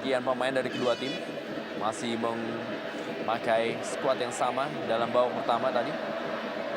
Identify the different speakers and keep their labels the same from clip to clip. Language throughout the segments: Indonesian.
Speaker 1: sebagian pemain dari kedua tim masih memakai skuad yang sama dalam babak pertama tadi.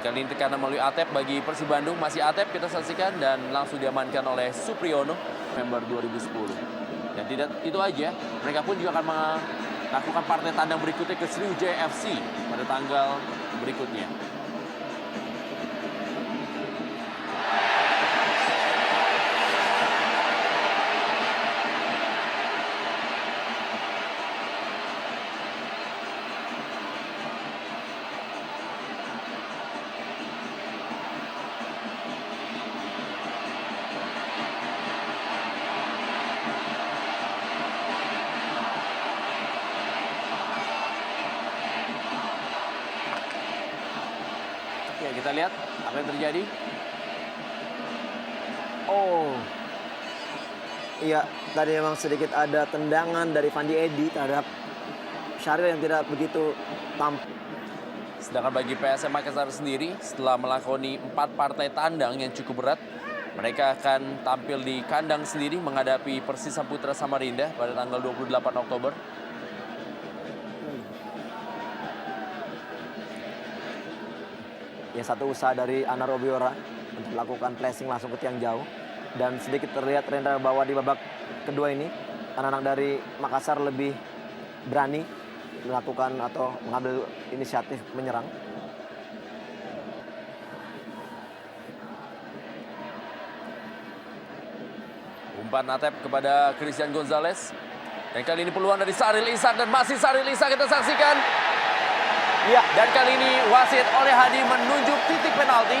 Speaker 1: Kali ini tekanan melalui Atep bagi Persib Bandung. Masih Atep kita saksikan dan langsung diamankan oleh Supriyono November 2010. Dan tidak itu aja, mereka pun juga akan melakukan partai tandang berikutnya ke Sriwijaya FC pada tanggal berikutnya. Ya, kita lihat apa yang terjadi.
Speaker 2: Oh, iya, tadi memang sedikit ada tendangan dari Fandi Edi terhadap Syahril yang tidak begitu tampil.
Speaker 1: Sedangkan bagi PSM Makassar sendiri, setelah melakoni 4 partai tandang yang cukup berat, mereka akan tampil di kandang sendiri menghadapi Persisa Putra Samarinda pada tanggal 28 Oktober.
Speaker 2: Ya, satu usaha dari Anar Obiora untuk melakukan placing langsung ke tiang jauh. Dan sedikit terlihat Rendra bahwa di babak kedua ini, anak-anak dari Makassar lebih berani melakukan atau mengambil inisiatif menyerang.
Speaker 1: Umpan Atep kepada Christian Gonzalez. Dan kali ini peluang dari Syahril Ishak dan masih Syahril Ishak kita saksikan.
Speaker 2: Ya,
Speaker 1: Dan kali ini wasit oleh Hadi menunjuk titik penalti.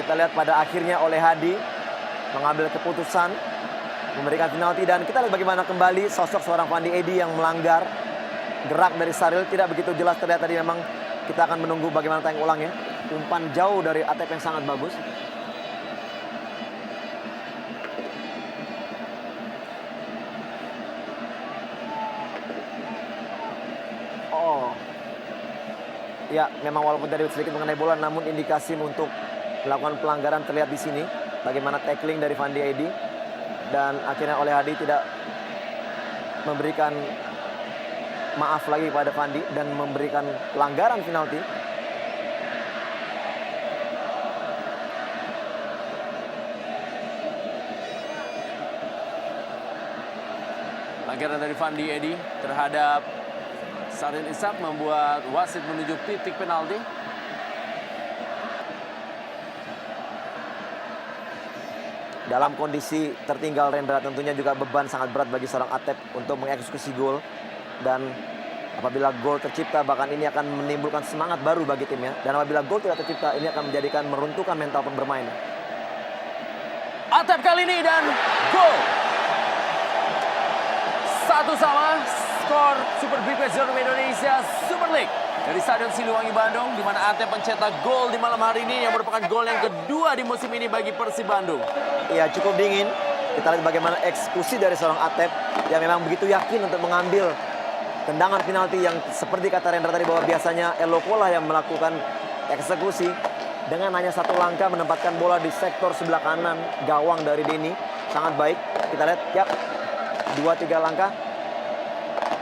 Speaker 2: kita lihat pada akhirnya oleh Hadi mengambil keputusan memberikan penalti, dan kita lihat bagaimana kembali sosok seorang Fandi Edi yang melanggar. Gerak dari Syahril tidak begitu jelas terlihat tadi, memang kita akan menunggu bagaimana tayang ulangnya. Umpan jauh dari Atep yang sangat bagus. Oh, ya, memang walaupun tadi sedikit mengenai bola, namun indikasi untuk melakukan pelanggaran terlihat di sini. Bagaimana tackling dari Fandi Edi, dan akhirnya oleh Hadi tidak memberikan maaf lagi kepada Fandi dan memberikan pelanggaran penalti.
Speaker 1: Pelanggaran dari Fandi Edi terhadap Syahril Ishak membuat wasit menunjuk titik penalti.
Speaker 2: Dalam kondisi tertinggal Rendra, tentunya juga beban sangat berat bagi seorang Atep untuk mengeksekusi gol. Dan apabila gol tercipta, bahkan ini akan menimbulkan semangat baru bagi timnya. Dan apabila gol tidak tercipta, ini akan menjadikan meruntuhkan mental bermain.
Speaker 1: Atep kali ini dan gol. 1-1 skor Super Big Match Indonesia Super League dari Stadion Siliwangi Bandung, di mana Atep mencetak gol di malam hari ini yang merupakan gol yang kedua di musim ini bagi Persib Bandung.
Speaker 2: Ya, cukup dingin. Kita lihat bagaimana eksekusi dari seorang Atep yang memang begitu yakin untuk mengambil tendangan penalti yang seperti kata Rendra tadi, bahwa biasanya Elokola yang melakukan eksekusi. Dengan hanya satu langkah menempatkan bola di sektor sebelah kanan gawang dari Denny. Sangat baik. Kita lihat, ya, 2-3 langkah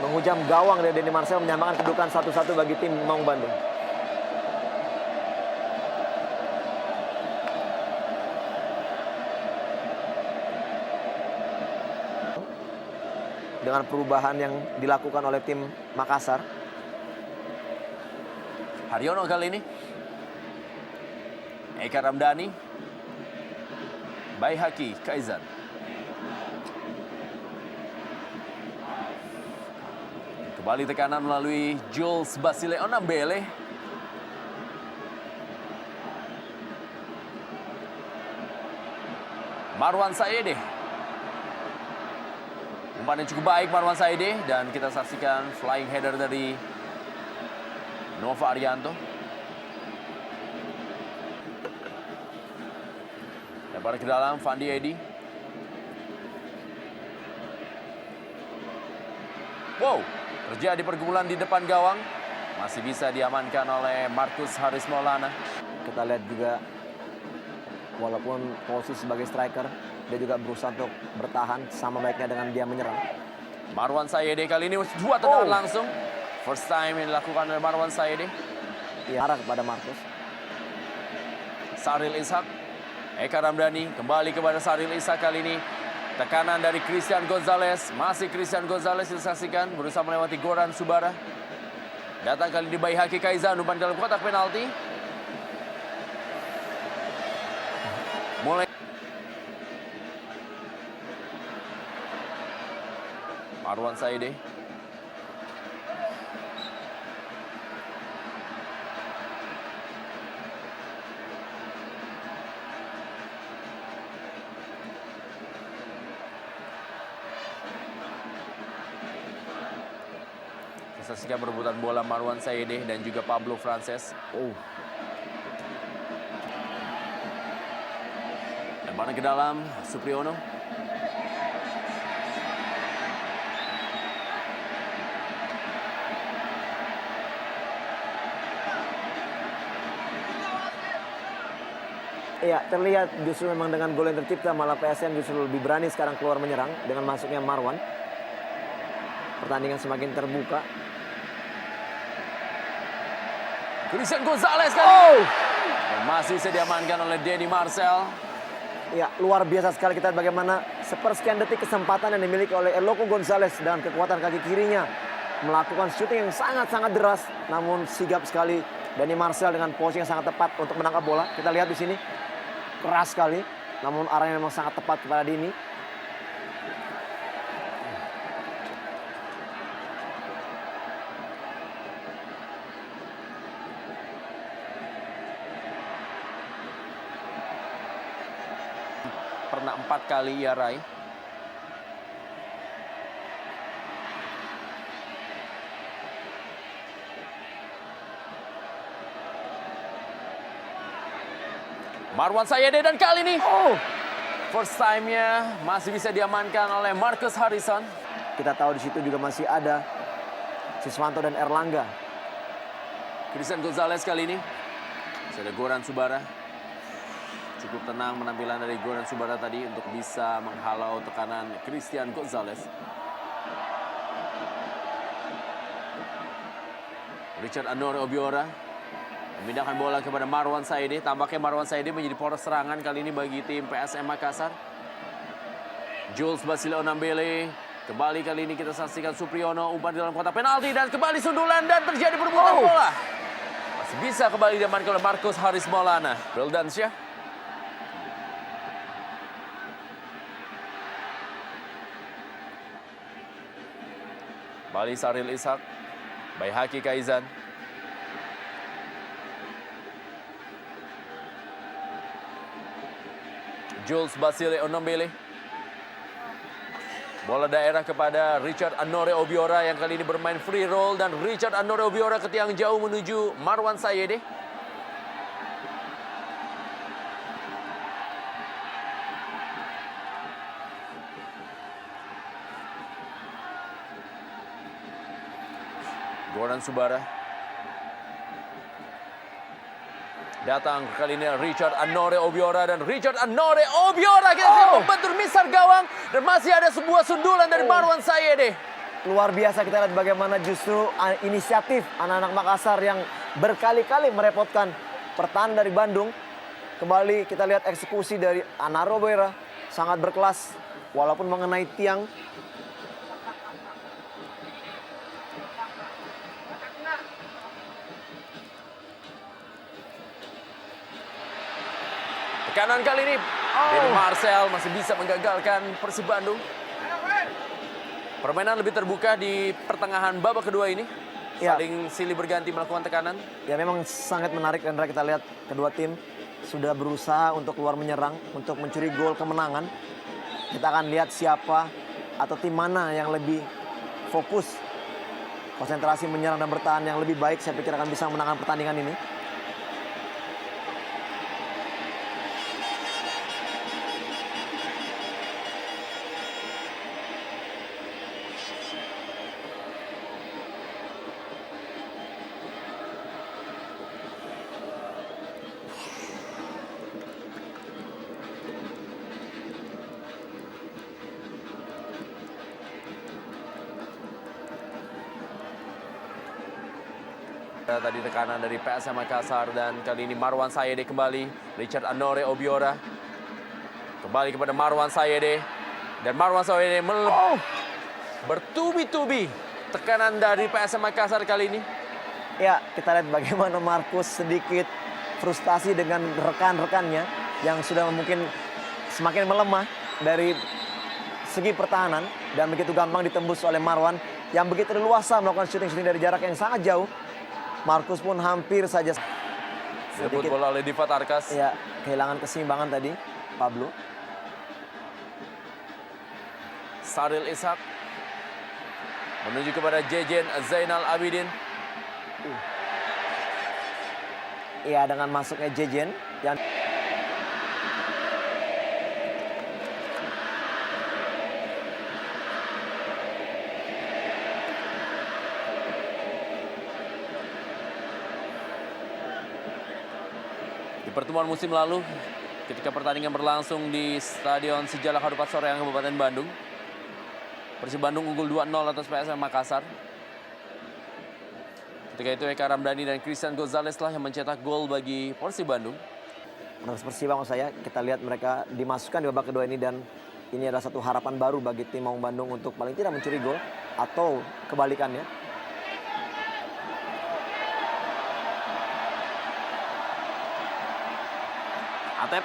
Speaker 2: menghujam gawang dari Denny Marcel, menyamakan kedudukan 1-1 bagi tim Maung Bandung. Dengan perubahan yang dilakukan oleh tim Makassar.
Speaker 1: Haryono kali ini, Eka Ramdhani, Baihaki Kaizan. Kembali tekanan melalui Jules Basileon Ambele. Marwan Saede. Umpan yang cukup baik Marwan Saede, dan kita saksikan flying header dari Nova Arianto. Lebar ke dalam Fandi Edi. Wow, terjadi pergumulan di depan gawang. Masih bisa diamankan oleh Markus Haris Maulana.
Speaker 2: Kita lihat juga Walaupun posisi sebagai striker, dia juga berusaha untuk bertahan sama baiknya dengan dia menyerang.
Speaker 1: Marwan Sayede kali ini 2 tendangan
Speaker 2: Oh.
Speaker 1: langsung. First time yang dilakukan oleh Marwan Sayede.
Speaker 2: Ia arah kepada Marcus.
Speaker 1: Saril Ishak. Eka Ramdhani kembali kepada Saril Ishak kali ini. Tekanan dari Christian Gonzalez. Masih Christian Gonzalez disaksikan berusaha melewati Goran Subara. Datang kali di Baihaki Kaizan umpan dalam kotak penalti. Mulai Marwan Sayede. Saksikan perebutan bola Marwan Sayede dan juga Pablo Frances. Lemparan ke dalam, Supriyono.
Speaker 2: Iya, terlihat justru memang dengan gol yang tercipta malah PSM justru lebih berani sekarang keluar menyerang dengan masuknya Marwan. Pertandingan semakin terbuka.
Speaker 1: Christian Gonzalez kali ini. Dan masih bisa diamankan oleh Denny Marcel.
Speaker 2: Ya, luar biasa sekali kita lihat bagaimana sepersekian detik kesempatan yang dimiliki oleh Eloko Gonzalez dengan kekuatan kaki kirinya melakukan syuting yang sangat-sangat deras, namun sigap sekali Denny Marcel dengan posisi yang sangat tepat untuk menangkap bola. Kita lihat di sini keras sekali, namun arahnya memang sangat tepat kepada Denny.
Speaker 1: Pernah 4 kali ia raih. Marwan Sayede dan kali ini first time-nya masih bisa diamankan oleh Marcus Harrison.
Speaker 2: Kita tahu di situ juga masih ada Siswanto dan Erlangga.
Speaker 1: Christian Gonzalez kali ini. Masih ada Goran Subara. Cukup tenang penampilan dari Goran Subara tadi untuk bisa menghalau tekanan Christian Gonzalez. Richard Anore Obiora memindahkan bola kepada Marwan Sayede. Tampaknya Marwan Sayede menjadi poros serangan kali ini bagi tim PSM Makassar. Jules Basile Onambele. Kembali kali ini kita saksikan Supriyono umpan di dalam kotak penalti dan kembali sundulan dan terjadi perebutan bola. Masih bisa kembali diamankan oleh Marcus Haris Maulana. Beldansyah. Bali Saril Ishak. Baihaki Kaizan. Jules Basile Onambele. Bola daerah kepada Richard Anore Obiora yang kali ini bermain free roll. Dan Richard Anore Obiora ke tiang jauh menuju Marwan Sayede. Goran Subara. Datang kali ini Richard Anore Obiora dan Richard Anore Obiora kita membentur misar gawang dan masih ada sebuah sundulan dari Marwan Sayede.
Speaker 2: Luar biasa kita lihat bagaimana justru inisiatif anak-anak Makassar yang berkali-kali merepotkan pertahanan dari Bandung. Kembali kita lihat eksekusi dari Anaro Obiora sangat berkelas walaupun mengenai tiang.
Speaker 1: Tekanan kali ini, Denny Marcel masih bisa menggagalkan Persib Bandung. Permainan lebih terbuka di pertengahan babak kedua ini.
Speaker 2: Ya.
Speaker 1: Saling silih berganti melakukan tekanan.
Speaker 2: Ya memang sangat menarik Rendra, kita lihat kedua tim sudah berusaha untuk keluar menyerang, untuk mencuri gol kemenangan. Kita akan lihat siapa atau tim mana yang lebih fokus, konsentrasi menyerang dan bertahan yang lebih baik. Saya pikir akan bisa menangkan pertandingan ini.
Speaker 1: Tadi tekanan dari PSM Makassar dan kali ini Marwan Sayede kembali. Richard Anore Obiora. Kembali kepada Marwan Sayede. Dan Marwan Sayede bertubi-tubi tekanan dari PSM Makassar kali ini.
Speaker 2: Ya, kita lihat bagaimana Markus sedikit frustasi dengan rekan-rekannya yang sudah mungkin semakin melemah dari segi pertahanan dan begitu gampang ditembus oleh Marwan yang begitu leluasa melakukan syuting-syuting dari jarak yang sangat jauh. Markus pun hampir saja
Speaker 1: Direbut bola oleh Diva Tarkas.
Speaker 2: ya kehilangan keseimbangan tadi Pablo.
Speaker 1: Saril Ishak menuju kepada Jejen Zainal Abidin.
Speaker 2: Iya, dengan masuknya Jejen yang
Speaker 1: Di pertemuan musim lalu, ketika pertandingan berlangsung di Stadion Sijalak Harupat Soreang, Kabupaten Bandung, Persib Bandung unggul 2-0 atas PSM Makassar. Ketika itu Eka Ramdhani dan Christian Gonzalez lah yang mencetak gol bagi Persib Bandung.
Speaker 2: menurut Persiba maksud saya, kita lihat mereka dimasukkan di babak kedua ini dan ini adalah satu harapan baru bagi tim Maung Bandung untuk paling tidak mencuri gol atau kebalikannya.
Speaker 1: Atep.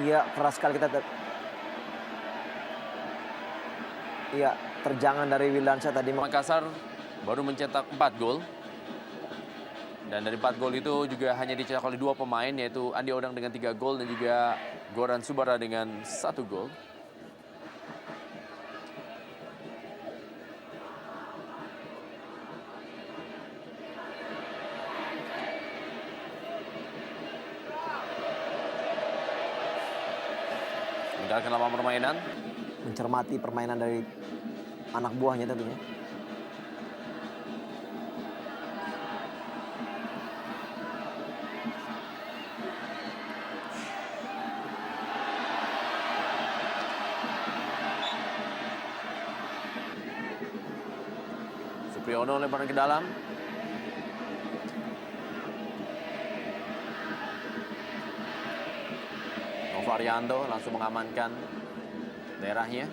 Speaker 2: Iya, keras sekali kita. Iya, terjangan dari Wildansyah tadi.
Speaker 1: Makassar baru mencetak 4 gol. Dan dari 4 gol itu juga hanya dicetak oleh 2 pemain, yaitu Andi Odang dengan 3 gol dan juga Goran Subara dengan 1 gol. Meninggalkan lapangan permainan.
Speaker 2: Mencermati permainan dari anak buahnya tentunya.
Speaker 1: Supriyono lemparan ke dalam. Novarianto langsung mengamankan daerahnya.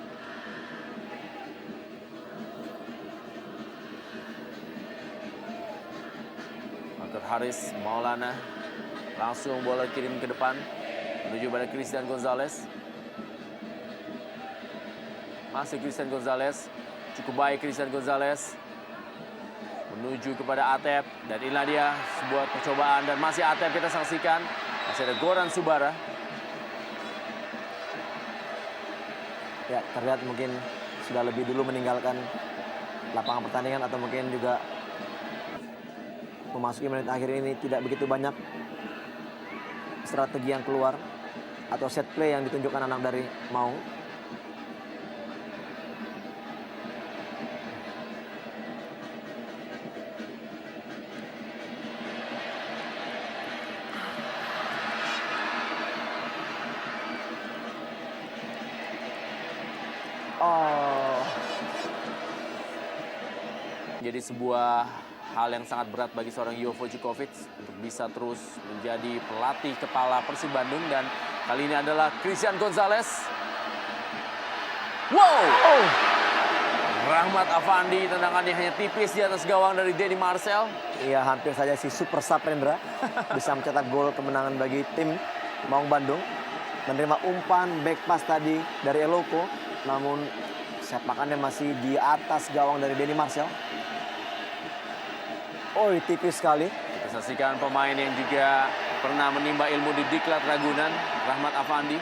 Speaker 1: Marker Haris Maulana langsung bola kirim ke depan menuju pada Christian Gonzalez. Masih Christian Gonzalez, cukup baik Christian Gonzalez menuju kepada Atep dan inilah dia sebuah percobaan dan masih Atep kita saksikan. Masih ada Goran Subara.
Speaker 2: Ya, terlihat mungkin sudah lebih dulu meninggalkan lapangan pertandingan atau mungkin juga memasuki menit akhir ini tidak begitu banyak strategi yang keluar atau set play yang ditunjukkan anak dari Maung.
Speaker 1: Jadi sebuah hal yang sangat berat bagi seorang Jovo Vukovic untuk bisa terus menjadi pelatih kepala Persib Bandung dan kali ini adalah Christian Gonzalez. Wow! Rahmat Afandi tendangannya hanya tipis di atas gawang dari Denny Marcel.
Speaker 2: Iya, hampir saja si Super Saprendra bisa mencetak gol kemenangan bagi tim Maung Bandung. Menerima umpan back pass tadi dari Eloko, namun sepakannya masih di atas gawang dari Denny Marcel. Oh, tipis sekali.
Speaker 1: Kita saksikan pemain yang juga pernah menimba ilmu di Diklat Ragunan, Rahmat Afandi.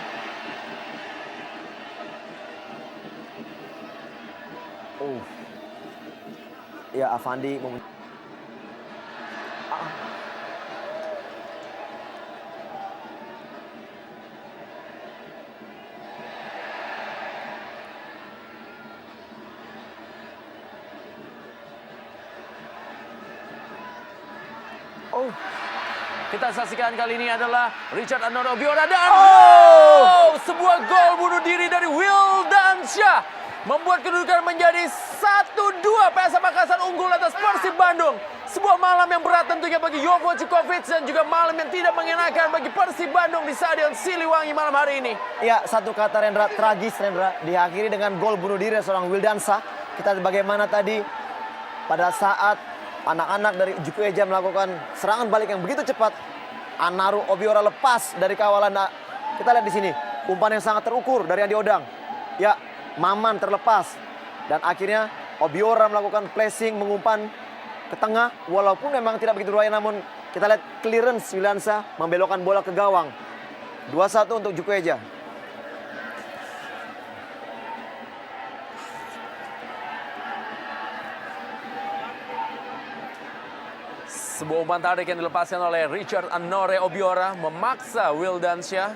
Speaker 2: Ya, Afandi Oh.
Speaker 1: Kita saksikan kali ini adalah Richard Anore Obiora dan sebuah gol bunuh diri dari Wildansyah membuat kedudukan menjadi 1-2. PSM Makassar unggul atas Persib Bandung. Sebuah malam yang berat tentunya bagi Jovo Cikovic dan juga malam yang tidak mengenakan bagi Persib Bandung di Stadion Siliwangi malam hari ini.
Speaker 2: Ya, satu kata Rendra, tragis Rendra, diakhiri dengan gol bunuh diri seorang Wildansyah. Kita lihat bagaimana tadi pada saat anak-anak dari Juku Eja melakukan serangan balik yang begitu cepat. Anore Obiora lepas dari kawalan. Kita lihat di sini, umpan yang sangat terukur dari Andi Odang. Ya, Maman terlepas. Dan akhirnya Obiora melakukan pressing, mengumpan ke tengah. Walaupun memang tidak begitu berbahaya, namun kita lihat clearance Wildansyah membelokkan bola ke gawang. 2-1 untuk Juku Eja.
Speaker 1: Sebuah umpan tarik yang dilepaskan oleh Richard Anore Obiora memaksa Wildansyah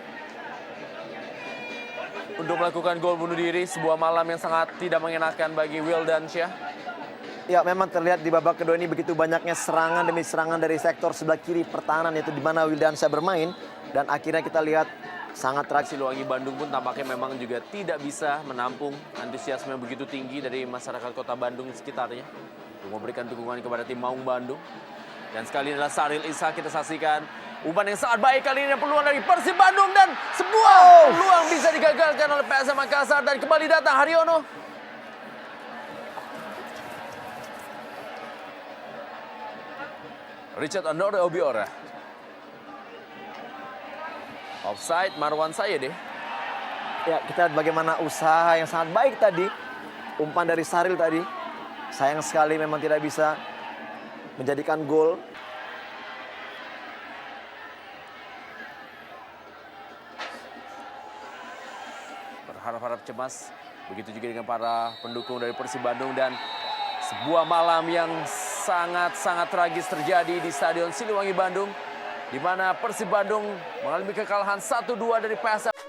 Speaker 1: untuk melakukan gol bunuh diri. Sebuah malam yang sangat tidak mengenakan bagi Wildansyah.
Speaker 2: Ya, memang terlihat di babak kedua ini begitu banyaknya serangan demi serangan dari sektor sebelah kiri pertahanan, yaitu di mana Wildansyah bermain. Dan akhirnya kita lihat sangat tragis.
Speaker 1: Siliwangi Bandung pun tampaknya memang juga tidak bisa menampung antusiasme yang begitu tinggi dari masyarakat kota Bandung sekitarnya untuk memberikan dukungan kepada tim Maung Bandung. Dan sekali ini adalah Saril Ishak, kita saksikan umpan yang sangat baik kali ini, peluang dari Persib Bandung dan sebuah peluang bisa digagalkan oleh PSM Makassar dan kembali datang Haryono. Richard Anore Obiora. Offside Marwan Sayede.
Speaker 2: Ya, kita lihat bagaimana usaha yang sangat baik tadi. Umpan dari Saril tadi. Sayang sekali memang tidak bisa menjadikan gol.
Speaker 1: Berharap-harap cemas. Begitu juga dengan para pendukung dari Persib Bandung. Dan sebuah malam yang sangat-sangat tragis terjadi di Stadion Siliwangi Bandung, di mana Persib Bandung mengalami kekalahan 1-2 dari PSM.